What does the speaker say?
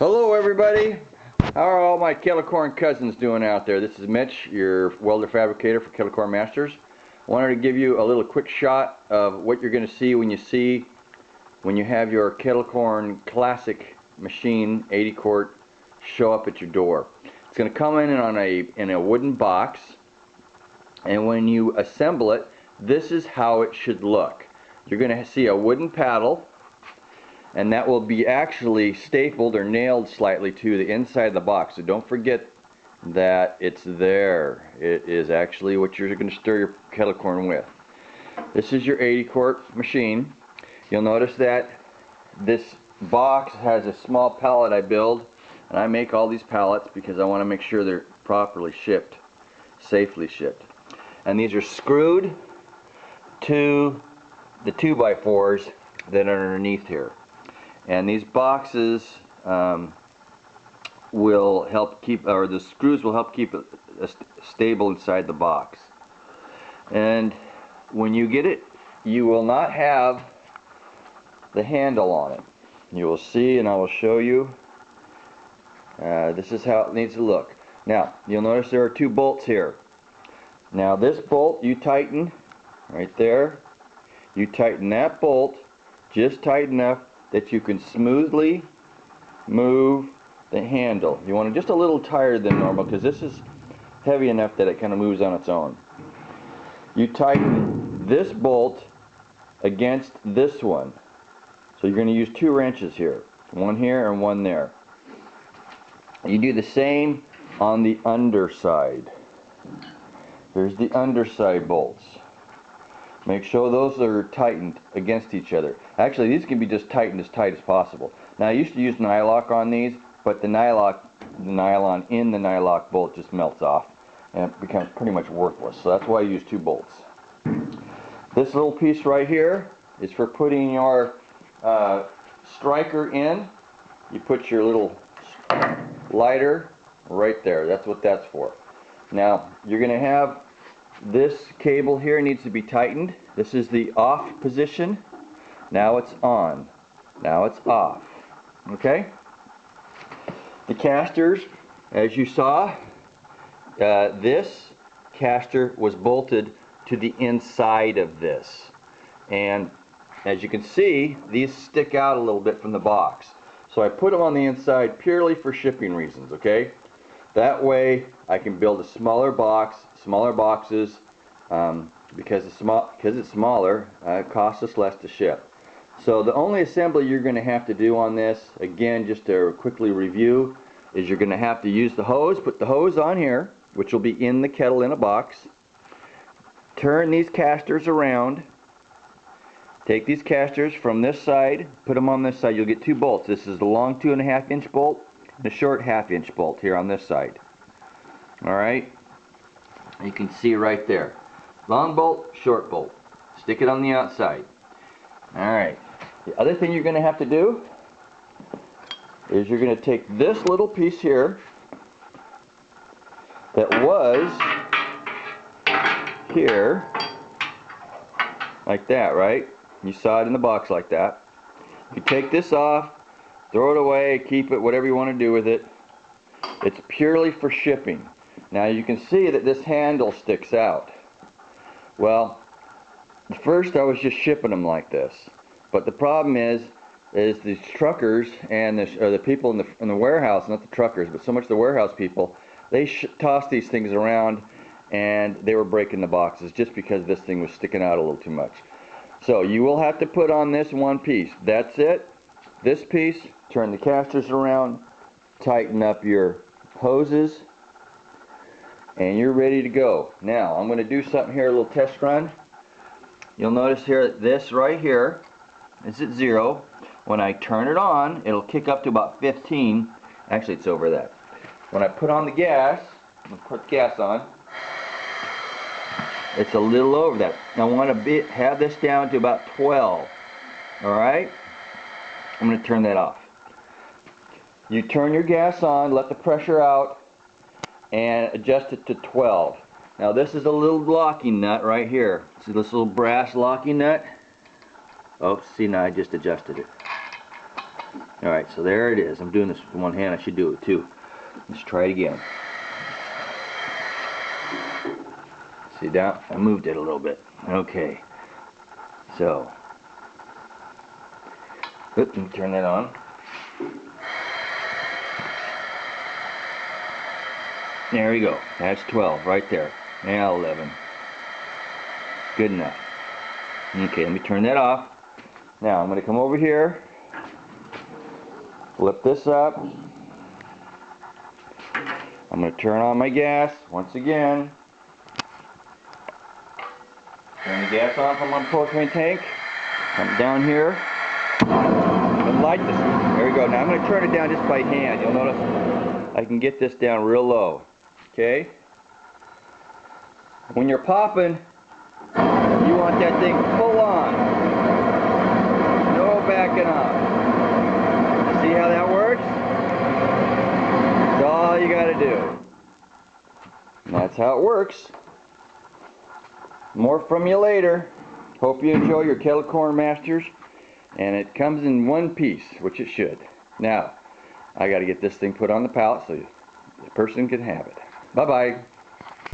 Hello everybody, how are all my kettle corn cousins doing out there? This is Mitch, your welder fabricator for Kettle Corn Masters. I wanted to give you a little quick shot of what you're going to see when you have your Kettle Corn Classic machine 80 quart show up at your door. It's going to come in a wooden box, and when you assemble it, this is how it should look. You're going to see a wooden paddle, and that will be actually stapled or nailed slightly to the inside of the box. So don't forget that it's there. It is actually what you're going to stir your kettle corn with. This is your 80 quart machine. You'll notice that this box has a small pallet I build, and I make all these pallets because I want to make sure they're properly shipped, safely shipped. And these are screwed to the 2x4s that are underneath here. And these boxes will help keep, or the screws will help keep it stable inside the box. And when you get it, you will not have the handle on it. You will see, and I will show you. This is how it needs to look. Now, you'll notice there are two bolts here. Now, this bolt you tighten right there. You tighten that bolt just tight enough that you can smoothly move the handle. You want it just a little tighter than normal because this is heavy enough that it kind of moves on its own. You tighten this bolt against this one. So you're going to use two wrenches here. One here and one there. You do the same on the underside. Here's the underside bolts. Make sure those are tightened against each other. Actually, these can be just tightened as tight as possible. Now, I used to use nylock on these, but the nylon in the nylock bolt just melts off and it becomes pretty much worthless. So that's why I use two bolts. This little piece right here is for putting your striker in. You put your little lighter right there. That's what that's for. Now, you're going to have this cable here needs to be tightened. This is the off position. Now it's on. Now it's off. Okay? The casters, as you saw, this caster was bolted to the inside of this. And as you can see, these stick out a little bit from the box. So I put them on the inside purely for shipping reasons, okay? That way I can build a smaller box, smaller boxes, because it's smaller, it costs us less to ship. So the only assembly you're going to have to do on this, again, just to quickly review, is you're going to have to use the hose, put the hose on here, which will be in the kettle in a box. Turn these casters around. Take these casters from this side, put them on this side. You'll get two bolts. This is the long 2.5 inch bolt, the short 1/2 inch bolt here on this side. Alright? You can see right there. Long bolt, short bolt. Stick it on the outside. Alright. The other thing you're going to have to do is you're going to take this little piece here that was here, like that, right? You saw it in the box like that. You take this off, throw it away, keep it, whatever you want to do with it. It's purely for shipping. Now you can see that this handle sticks out. Well, at first I was just shipping them like this, but the problem is these truckers and the people in the warehouse, not the truckers, but so much the warehouse people, they toss these things around, and they were breaking the boxes just because this thing was sticking out a little too much. So you will have to put on this one piece. That's it. This piece, turn the casters around, tighten up your hoses, and you're ready to go. Now, I'm going to do something here, a little test run. You'll notice here that this right here is at 0. When I turn it on, it'll kick up to about 15. Actually, it's over that. When I put on the gas, I'm going to put the gas on, it's a little over that. I want to have this down to about 12. Alright? I'm going to turn that off. You turn your gas on, let the pressure out, and adjust it to 12. Now this is a little locking nut right here. See this little brass locking nut? Oh, see, now I just adjusted it. Alright, so there it is. I'm doing this with one hand. I should do it with two. Let's try it again. See that? I moved it a little bit. Okay. So, let me turn that on. There we go. That's 12 right there. Now 11. Good enough. Okay, let me turn that off. Now I'm going to come over here, flip this up. I'm going to turn on my gas once again. Turn the gas on from my propane tank. Come down here and light this. There we go. Now I'm going to turn it down just by hand. You'll notice I can get this down real low. Okay? When you're popping, you want that thing full on. No backing off. See how that works? That's all you got to do. And that's how it works. More from you later. Hope you enjoy your kettle corn masters. And it comes in one piece, which it should. Now, I got to get this thing put on the pallet so the person can have it. Bye-bye.